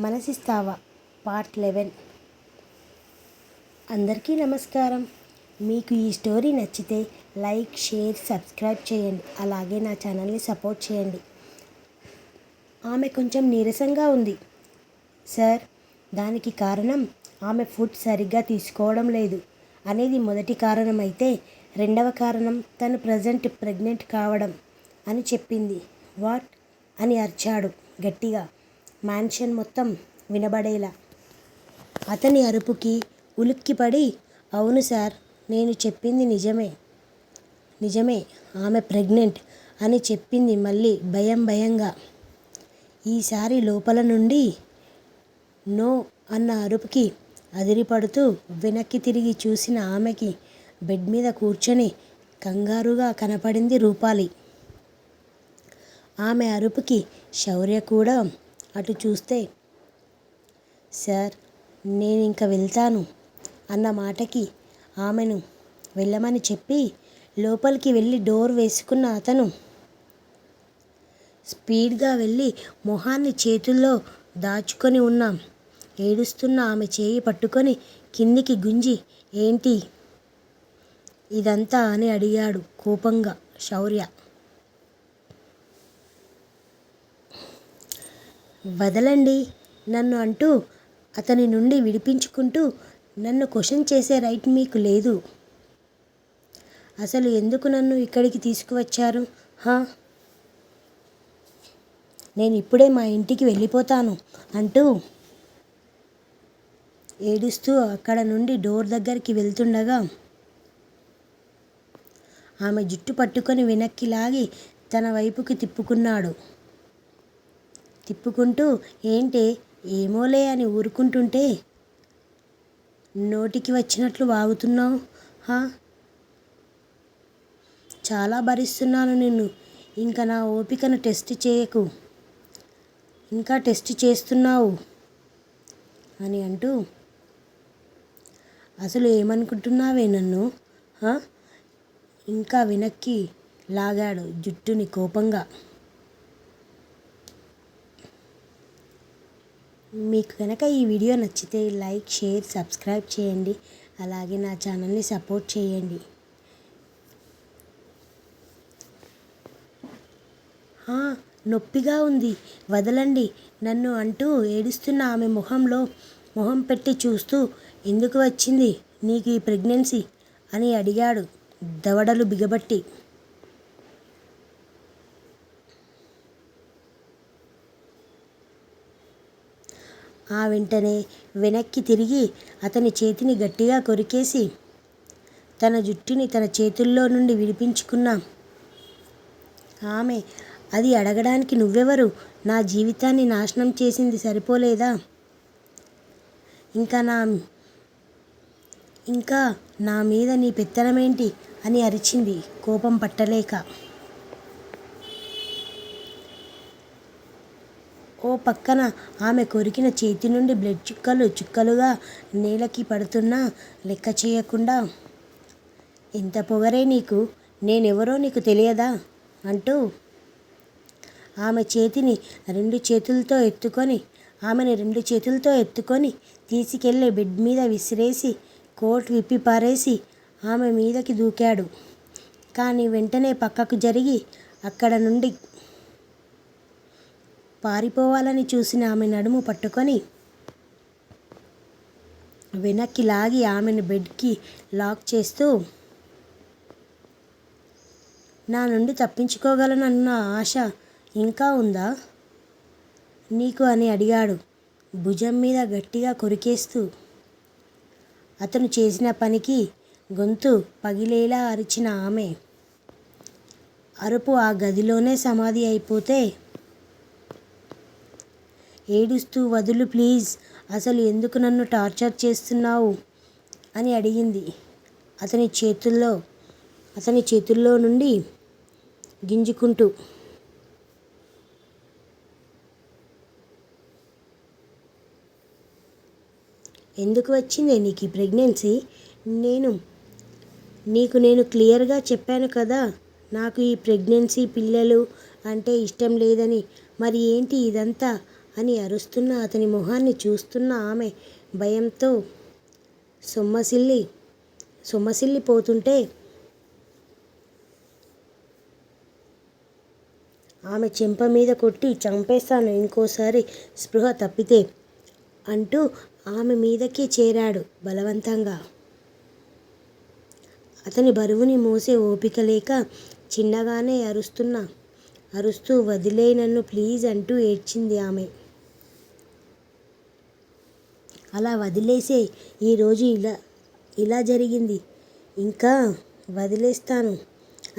మనసిస్తావా part 11. అందరికీ నమస్కారం. మీకు ఈ స్టోరీ నచ్చితే లైక్, షేర్, సబ్స్క్రైబ్ చేయండి. అలాగే నా ఛానల్ని సపోర్ట్ చేయండి. ఆమె కొంచెం నీరసంగా ఉంది సార్. దానికి కారణం ఆమె ఫుడ్ సరిగ్గా తీసుకోవడం లేదు అనేది మొదటి కారణం అయితే, రెండవ కారణం తను ప్రెగ్నెంట్ కావడం అని చెప్పింది. వాట్ అని అరిచాడు గట్టిగా, మ్యాన్షన్ మొత్తం వినబడేలా. అతని అరుపుకి ఉలిక్కిపడి, అవును సార్, నేను చెప్పింది నిజమే, ఆమె ప్రెగ్నెంట్ అని చెప్పింది మళ్ళీ భయంగా. ఈసారి లోపల నుండి నో అన్న అరుపుకి అదిరిపడుతూ వెనక్కి తిరిగి చూసిన ఆమెకి బెడ్ మీద కూర్చొని కంగారుగా కనపడింది రూపాలి. ఆమె అరుపుకి శౌర్య కూడా అటు చూస్తే, సార్, నేనింక వెళ్తాను అన్న మాటకి ఆమెను వెళ్ళమని చెప్పి లోపలికి వెళ్ళి డోర్ వేసుకున్న అతను స్పీడ్గా వెళ్ళి మొహాన్ని చేతుల్లో దాచుకొని ఉన్న ఏడుస్తున్న ఆమె చేయి పట్టుకొని కిందికి గుంజి, ఏంటి ఇదంతా అని అడిగాడు కోపంగా శౌర్య. వదలండి నన్ను అంటూ అతని నుండి విడిపించుకుంటూ, నన్ను క్వశ్చన్ చేసే రైట్ మీకు లేదు. అసలు ఎందుకు నన్ను ఇక్కడికి తీసుకువచ్చారు? నేను ఇప్పుడే మా ఇంటికి వెళ్ళిపోతాను అంటూ ఏడుస్తూ అక్కడ నుండి డోర్ దగ్గరికి వెళ్తుండగా ఆమె జుట్టు పట్టుకొని వెనక్కి లాగి తన వైపుకి తిప్పుకుంటూ, ఏంటే ఏమోలే అని ఊరుకుంటుంటే నోటికి వచ్చినట్లు వాగుతున్నావు? చాలా భరిస్తున్నాను నిన్ను. ఇంకా నా ఓపికను టెస్ట్ చేయకు. ఇంకా టెస్ట్ చేస్తున్నావు అని అంటూ, అసలు ఏమనుకుంటున్నావే నన్ను? ఇంకా వెనక్కి లాగాడు జుట్టుని కోపంగా. మీకు కనుక ఈ వీడియో నచ్చితే లైక్, షేర్, సబ్స్క్రైబ్ చేయండి. అలాగే నా ఛానల్ని సపోర్ట్ చేయండి. నొప్పిగా ఉంది, వదలండి నన్ను అంటూ ఏడుస్తున్న ఆమె మొహం పెట్టి చూస్తూ, ఎందుకు వచ్చింది నీకు ఈ ప్రెగ్నెన్సీ అని అడిగాడు దవడలు బిగబట్టి. ఆ వెంటనే వెనక్కి తిరిగి అతని చేతిని గట్టిగా కొరికేసి తన జుట్టుని తన చేతుల్లో నుండి విడిపించుకున్న ఆమె, అది అడగడానికి నువ్వెవరు? నా జీవితాన్ని నాశనం చేసింది సరిపోలేదా? ఇంకా నా మీద నీ పెత్తనమేంటి అని అరిచింది కోపం పట్టలేక. ఓ పక్కన ఆమె కొరికిన చేతి నుండి బ్లడ్ చుక్కలుగా నేలకి పడుతున్నా లెక్క చేయకుండా, ఎంత పొగరే నీకు, నేనెవరో నీకు తెలియదా అంటూ ఆమెను రెండు చేతులతో ఎత్తుకొని తీసుకెళ్ళి బెడ్ మీద విసిరేసి కోట్ విప్పి పారేసి ఆమె మీదకి దూకాడు. కానీ వెంటనే పక్కకు జరిగి అక్కడ నుండి పారిపోవాలని చూసిన ఆమె నడుము పట్టుకొని వెనక్కి లాగి ఆమెను బెడ్కి లాక్ చేస్తూ, నా నుండి తప్పించుకోగలనన్న ఆశ ఇంకా ఉందా నీకు అని అడిగాడు భుజం మీద గట్టిగా కొరికేస్తూ. అతను చేసిన పనికి గొంతు పగిలేలా అరిచిన ఆమె అరుపు ఆ గదిలోనే సమాధి అయిపోతే, ఏడుస్తూ, వదులు ప్లీజ్, అసలు ఎందుకు నన్ను టార్చర్ చేస్తున్నావు అని అడిగింది అతని చేతుల్లో నుండి గింజుకుంటూ. ఎందుకు వచ్చిందే నీకు ఈ ప్రెగ్నెన్సీ? నేను క్లియర్గా చెప్పాను కదా, నాకు ఈ ప్రెగ్నెన్సీ, పిల్లలు అంటే ఇష్టం లేదని. మరి ఏంటి ఇదంతా అని అరుస్తున్న అతని మొహాన్ని చూస్తున్న ఆమె భయంతో సొమ్మసిల్లిపోతుంటే ఆమె చెంప మీద కొట్టి చంపేస్తాను ఇంకోసారి స్పృహ తప్పితే అంటూ ఆమె మీదకి చేరాడు బలవంతంగా. అతని బరువుని మోసే ఓపిక లేక చిన్నగానే అరుస్తూ వదిలేయ్ నన్ను ప్లీజ్ అంటూ ఏడ్చింది ఆమె. అలా వదిలేసే ఈరోజు ఇలా జరిగింది, ఇంకా వదిలేస్తాను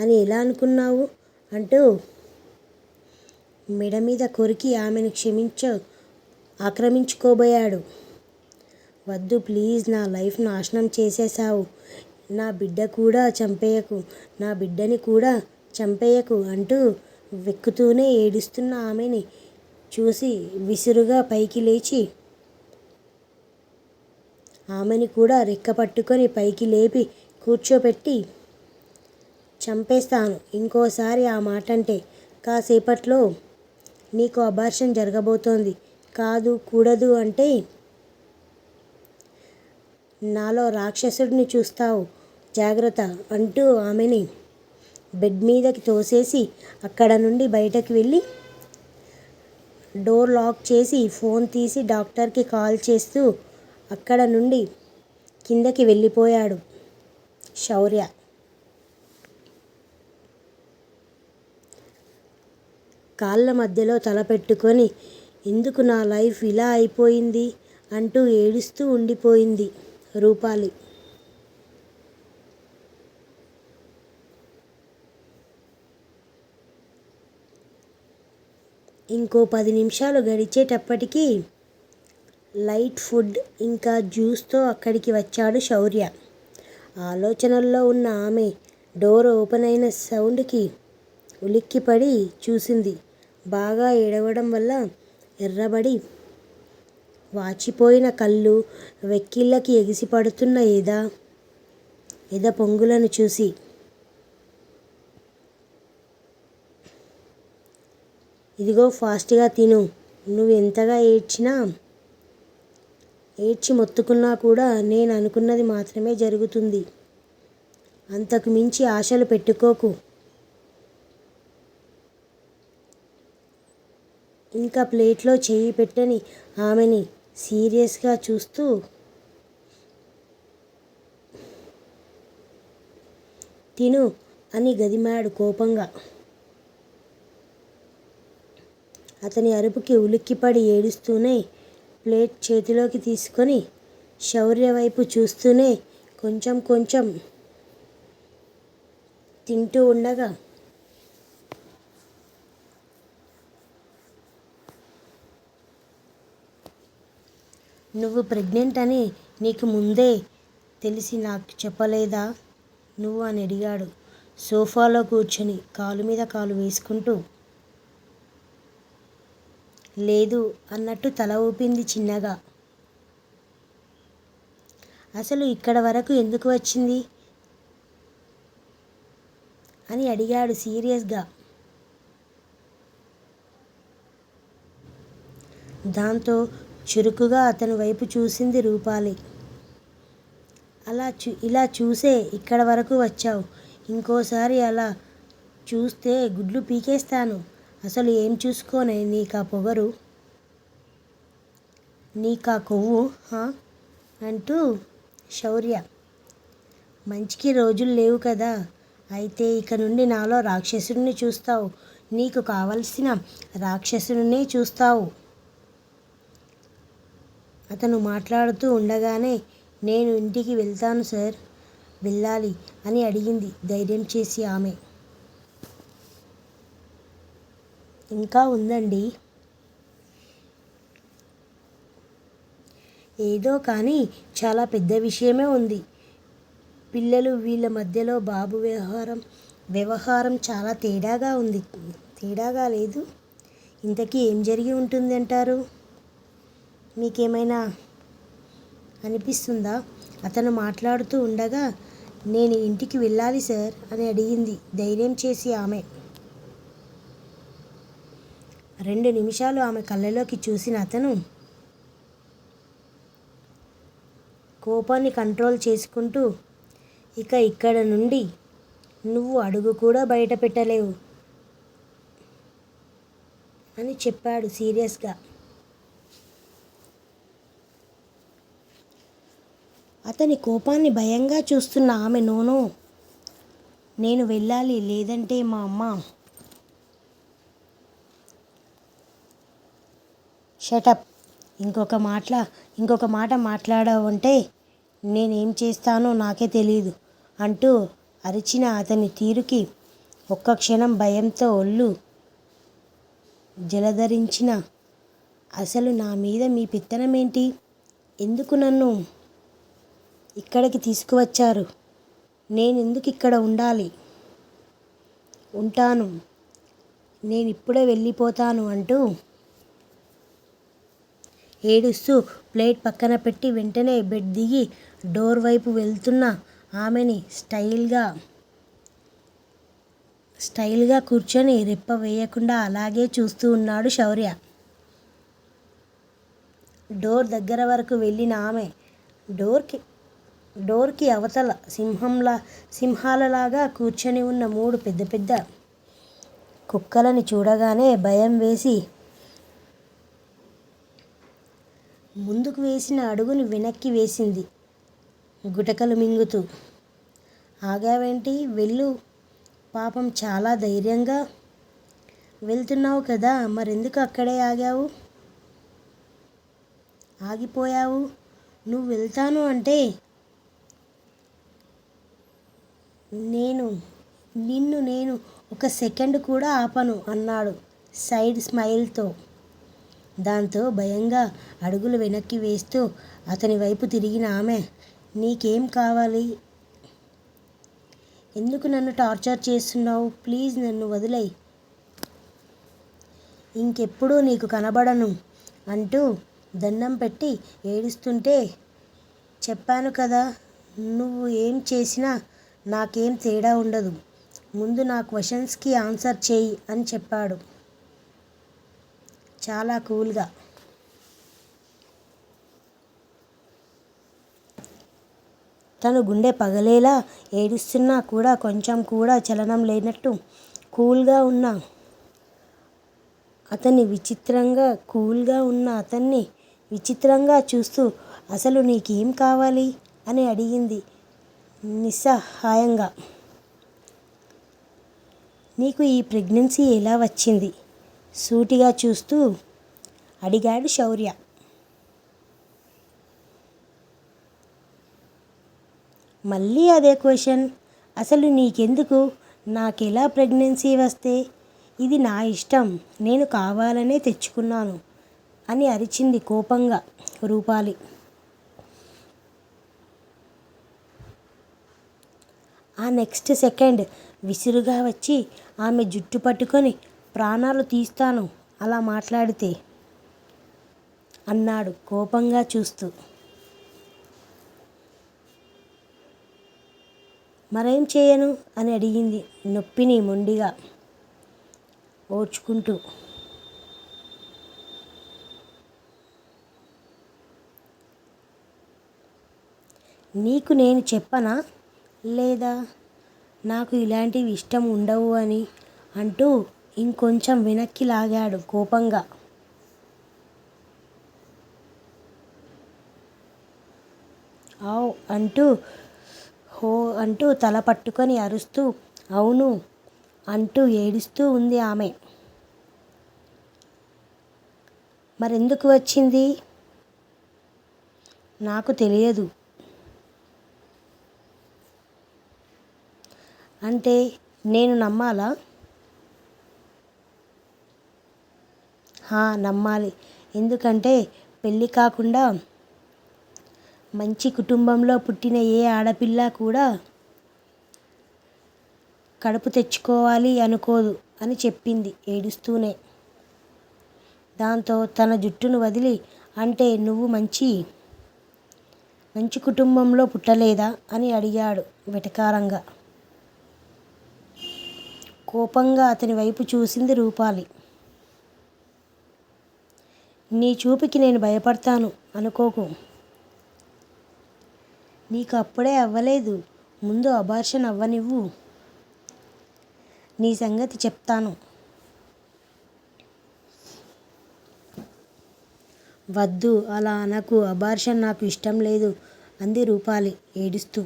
అని ఎలా అనుకున్నావు అంటూ మెడ మీద కొరికి ఆమెను ఆక్రమించుకోబోయాడు. వద్దు ప్లీజ్, నా లైఫ్ నాశనం చేసేశావు, నా బిడ్డని కూడా చంపేయకు అంటూ వెక్కుతూనే ఏడుస్తున్న ఆమెని చూసి విసురుగా పైకి లేచి ఆమెని కూడా రెక్కపట్టుకొని పైకి లేపి కూర్చోపెట్టి చంపేస్తాను ఇంకోసారి ఆ మాటంటే, కాసేపట్లో నీకు అబార్షన్ జరగబోతోంది, కాదు కూడదు అంటే నాలో రాక్షసుడిని చూస్తావు, జాగ్రత్త అంటూ ఆమెని బెడ్ మీదకి తోసేసి అక్కడ నుండి బయటకు వెళ్ళి డోర్ లాక్ చేసి ఫోన్ తీసి డాక్టర్కి కాల్ చేస్తూ అక్కడ నుండి కిందకి వెళ్ళిపోయాడు శౌర్య. కాళ్ళ మధ్యలో తల పెట్టుకొని ఎందుకు నా లైఫ్ ఇలా అయిపోయింది అంటూ ఏడుస్తూ ఉండిపోయింది రూపాలి. ఇంకో 10 నిమిషాలు గడిచేటప్పటికి లైట్ ఫుడ్ ఇంకా జ్యూస్తో అక్కడికి వచ్చాడు శౌర్య. ఆలోచనల్లో ఉన్న ఆమె డోర్ ఓపెన్ అయిన సౌండ్కి ఉలిక్కిపడి చూసింది. బాగా ఏడవడం వల్ల ఎర్రబడి వాచిపోయిన కళ్ళు, వెక్కిళ్ళకి ఎగిసిపడుతున్న ఎద పొంగులను చూసి ఇదిగో ఫాస్ట్గా తిను, నువ్వు ఎంతగా ఏడ్చి మొత్తుకున్నా కూడా నేను అనుకున్నది మాత్రమే జరుగుతుంది, అంతకు మించి ఆశలు పెట్టుకోకు. ఇంకా ప్లేట్లో చెయ్యి పెట్టని ఆమెని సీరియస్గా చూస్తూ తిను అని గదిమాడు కోపంగా. అతని అరుపుకి ఉలిక్కిపడి ఏడుస్తూనే ప్లేట్ చేతిలోకి తీసుకొని శౌర్య వైపు చూస్తూనే కొంచెం కొంచెం తింటూ ఉండగా నువ్వు ప్రెగ్నెంట్ అని నీకు ముందే తెలిసి నాకు చెప్పలేదా నువ్వు అని అడిగాడు సోఫాలో కూర్చొని కాలు మీద కాలు వేసుకుంటూ. లేదు అన్నట్టు తల ఊపింది చిన్నగా. అసలు ఇక్కడ వరకు ఎందుకు వచ్చింది అని అడిగాడు సీరియస్గా. దాంతో చురుకుగా అతని వైపు చూసింది రూపాలి. ఇలా చూసే ఇక్కడ వరకు వచ్చావు, ఇంకోసారి అలా చూస్తే గుడ్లు పీకేస్తాను, అసలు ఏం చూసుకోనే నీకా పొగరు, నీకా కొవ్వు అంటూ శౌర్య. మంచికి రోజులు లేవు కదా, అయితే ఇక నుండి నాలో రాక్షసుడిని చూస్తావు, నీకు కావలసిన రాక్షసుడినే చూస్తావు. అతను మాట్లాడుతూ ఉండగానే నేను ఇంటికి వెళ్తాను సార్, వెళ్ళాలి అని అడిగింది ధైర్యం చేసి ఆమె. ఇంకా ఉందండి, ఏదో కానీ చాలా పెద్ద విషయమే ఉంది. పిల్లలు వీళ్ళ మధ్యలో బాబు వ్యవహారం చాలా తేడాగా లేదు. ఇంతకీ ఏం జరిగి ఉంటుంది అంటారు, మీకేమైనా అనిపిస్తుందా? అతను మాట్లాడుతూ ఉండగా నేను ఇంటికి వెళ్ళాలి సార్ అని అడిగింది ధైర్యం చేసి ఆమె. 2 నిమిషాలు ఆమె కళ్ళలోకి చూసిన అతను కోపాన్ని కంట్రోల్ చేసుకుంటూ, ఇక ఇక్కడ నుండి నువ్వు అడుగు కూడా బయట పెట్టలేవు అని చెప్పాడు సీరియస్గా. అతని కోపాన్ని భయంగా చూస్తున్న ఆమె నోనో, నేను వెళ్ళాలి, లేదంటే మా అమ్మ. షటప్, ఇంకొక మాట మాట్లాడావంటే నేనేం చేస్తానో నాకే తెలీదు అంటూ అరిచిన అతని తీరుకి ఒక్క క్షణం భయంతో ఒళ్ళు జలధరించిన. అసలు నా మీద మీ పెత్తనమేంటి? ఎందుకు నన్ను ఇక్కడికి తీసుకువచ్చారు? నేనెందుకు ఇక్కడ ఉండాలి? ఉంటాను, నేనిప్పుడే వెళ్ళిపోతాను అంటూ ఏడుస్తూ ప్లేట్ పక్కన పెట్టి వెంటనే బెడ్ దిగి డోర్ వైపు వెళ్తున్న ఆమెని స్టైల్గా కూర్చొని రెప్ప వేయకుండా అలాగే చూస్తూ ఉన్నాడు శౌర్య. డోర్ దగ్గర వరకు వెళ్ళిన ఆమె డోర్కి అవతల సింహాలలాగా కూర్చొని ఉన్న 3 పెద్ద పెద్ద కుక్కలని చూడగానే భయం వేసి ముందుకు వేసిన అడుగుని వెనక్కి వేసింది గుటకలు మింగుతూ. ఆగావేంటి? వెళ్ళు. పాపం చాలా ధైర్యంగా వెళ్తున్నావు కదా, మరెందుకు అక్కడే ఆగిపోయావు? నువ్వు వెళ్తాను అంటే నిన్ను నేను ఒక సెకండ్ కూడా ఆపను అన్నాడు సైడ్ స్మైల్తో. దాంతో భయంగా అడుగులు వెనక్కి వేస్తూ అతని వైపు తిరిగిన ఆమె, నీకేం కావాలి? ఎందుకు నన్ను టార్చర్ చేస్తున్నావు? ప్లీజ్ నన్ను వదిలేయ్, ఇంకెప్పుడూ నీకు కనబడను అంటూ దండం పెట్టి ఏడుస్తుంటే, చెప్పాను కదా, నువ్వు ఏం చేసినా నాకేం తేడా ఉండదు. ముందు నా క్వశ్చన్స్కి ఆన్సర్ చేయి అని చెప్పాడు చాలా కూల్గా. తను గుండె పగలేలా ఏడుస్తున్నా కూడా కొంచెం కూడా చలనం లేనట్టు కూల్గా ఉన్న అతన్ని విచిత్రంగా చూస్తూ, అసలు నీకేం కావాలి అని అడిగింది నిస్సహాయంగా. నీకు ఈ ప్రెగ్నెన్సీ ఎలా వచ్చింది? సూటిగా చూస్తూ అడిగాడు శౌర్య. మళ్ళీ అదే క్వశ్చన్. అసలు నీకెందుకు? నాకెలా ప్రెగ్నెన్సీ వస్తే? ఇది నా ఇష్టం, నేను కావాలనే తెచ్చుకున్నాను అని అరిచింది కోపంగా రూపాలి. ఆ నెక్స్ట్ సెకండ్ విసురుగా వచ్చి ఆమె జుట్టు పట్టుకొని, ప్రాణాలు తీస్తాను అలా మాట్లాడితే అన్నాడు కోపంగా చూస్తూ. మరేం చేయను అని అడిగింది నొప్పిని మొండిగా ఓర్చుకుంటూ. నీకు నేను చెప్పనా? లేదా నాకు ఇలాంటివి ఇష్టం ఉండవు అని అంటూ ఇంకొంచెం వెనక్కి లాగాడు కోపంగా. ఆవ్ అంటూ హో అంటూ తల పట్టుకొని అరుస్తూ అవును అంటూ ఏడుస్తూ ఉంది ఆమె. మరెందుకు వచ్చింది? నాకు తెలియదు. అంటే నేను నమ్మాలా? నమ్మాలి. ఎందుకంటే పెళ్ళి కాకుండా మంచి కుటుంబంలో పుట్టిన ఏ ఆడపిల్ల కూడా కడుపు తెచ్చుకోవాలి అనుకోదు అని చెప్పింది ఏడుస్తూనే. దాంతో తన జుట్టును వదిలి, అంటే నువ్వు మంచి కుటుంబంలో పుట్టలేదా అని అడిగాడు వెటకారంగా. కోపంగా అతని వైపు చూసింది రూపాలి. నీ చూపుకి నేను భయపడతాను అనుకోకు. నీకు అప్పుడే అవ్వలేదు. ముందు అబార్షన్ అవ్వనివ్వు. నీ సంగతి చెప్తాను. వద్దు అలా అనకు. అబార్షన్ నాకు ఇష్టం లేదు అంది రూపాలి ఏడుస్తూ.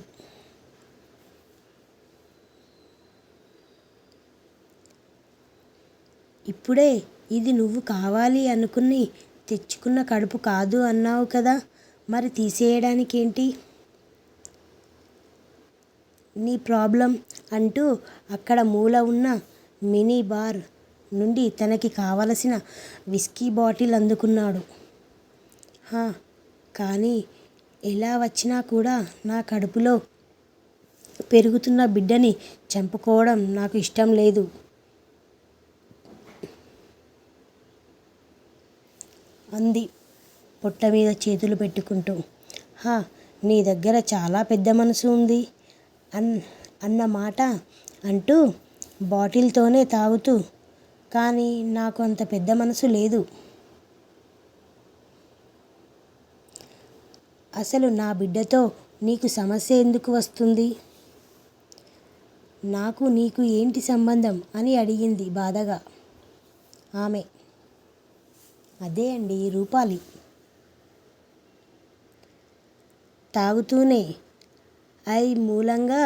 ఇప్పుడే ఇది నువ్వు కావాలి అనుకుని తెచ్చుకున్న కడుపు కాదు అన్నావు కదా, మరి తీసేయడానికేంటి నీ ప్రాబ్లం అంటూ అక్కడ మూల ఉన్న మినీ బార్ నుండి తనకి కావలసిన విస్కీ బాటిల్ అందుకున్నాడు. కానీ ఎలా వచ్చినా కూడా నా కడుపులో పెరుగుతున్న బిడ్డని చంపుకోవడం నాకు ఇష్టం లేదు అంది పొట్ట మీద చేతులు పెట్టుకుంటూ. నీ దగ్గర చాలా పెద్ద మనసు ఉంది అన్నమాట అంటూ బాటిల్తోనే తాగుతూ, కానీ నాకు అంత పెద్ద మనసు లేదు. అసలు నా బిడ్డతో నీకు సమస్య ఎందుకు వస్తుంది? నాకు నీకు ఏంటి సంబంధం అని అడిగింది బాధగా ఆమె. అదే అండి రూపాలి. తాగుతూనే మూలంగా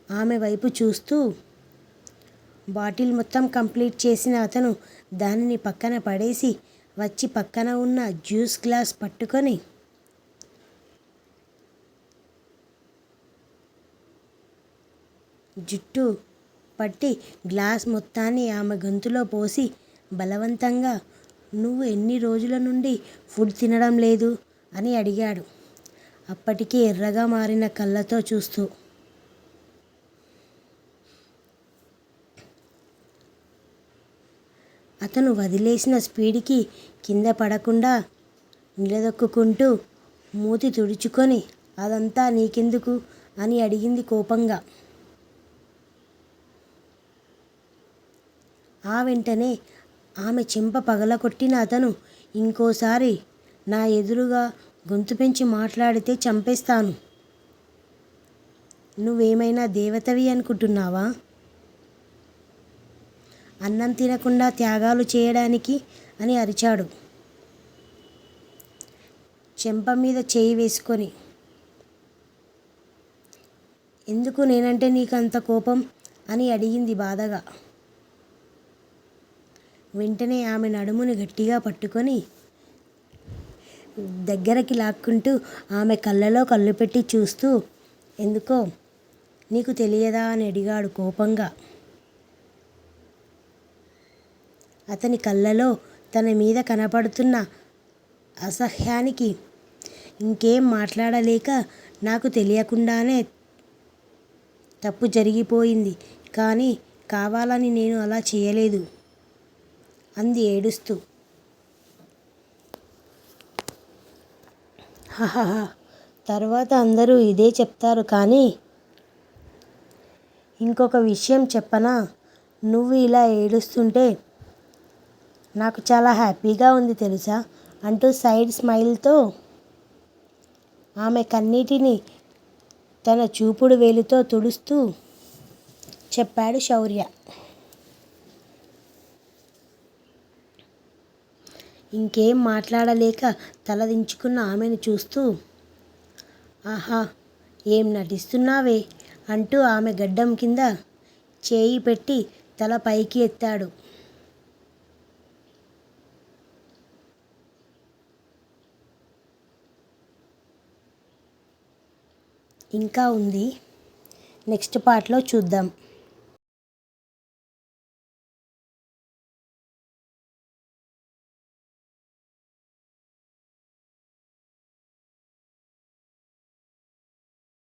ఆమె వైపు చూస్తూ, బాటిల్ మొత్తం కంప్లీట్ చేసిన అతను దానిని పక్కన పడేసి వచ్చి పక్కన ఉన్న జ్యూస్ గ్లాస్ పట్టుకొని జుట్టు పట్టి గ్లాస్ మొత్తాన్ని ఆమె గొంతులో పోసి బలవంతంగా, నువ్వు ఎన్ని రోజుల నుండి ఫుడ్ తినడం లేదు అని అడిగాడు అప్పటికే ఎర్రగా మారిన కళ్ళతో చూస్తూ. అతను వదిలేసిన స్పీడ్కి కింద పడకుండా నిలదొక్కుంటూ మూతి తుడుచుకొని, అదంతా నీకెందుకు అని అడిగింది కోపంగా. ఆ వెంటనే ఆమె చెంప పగలకొట్టిన అతను, ఇంకోసారి నా ఎదురుగా గొంతు పెంచి మాట్లాడితే చంపేస్తాను. నువ్వేమైనా దేవతవి అనుకుంటున్నావా? అన్నం తినకుండా త్యాగాలు చేయడానికి అని అరిచాడు చెంప మీద చేయి వేసుకొని. ఎందుకు నేనంటే నీకు అంత కోపం అని అడిగింది బాధగా. వెంటనే ఆమె నడుముని గట్టిగా పట్టుకొని దగ్గరికి లాక్కుంటూ ఆమె కళ్ళలో కళ్ళు పెట్టి చూస్తూ, ఎందుకో నీకు తెలియదా అని అడిగాడు కోపంగా. అతని కళ్ళలో తన మీద కనపడుతున్న అసహ్యానికి ఇంకేం మాట్లాడలేక, నాకు తెలియకుండానే తప్పు జరిగిపోయింది, కానీ కావాలని నేను అలా చేయలేదు అంది ఏడుస్తూ. హహహ, తర్వాత అందరూ ఇదే చెప్తారు, కానీ ఇంకొక విషయం చెప్పనా? నువ్వు ఇలా ఏడుస్తుంటే నాకు చాలా హ్యాపీగా ఉంది తెలుసా అంటూ సైడ్ స్మైల్తో ఆమె కన్నీటిని తన చూపుడు వేలుతో తుడుస్తూ చెప్పాడు శౌర్య. ఇంకేం మాట్లాడలేక తలదించుకున్న ఆమెను చూస్తూ, ఆహా ఏం నటిస్తున్నావే అంటూ ఆమె గడ్డం కింద చేయి పెట్టి తల పైకి ఎత్తాడు. ఇంకా ఉంది, నెక్స్ట్ పార్ట్లో చూద్దాం.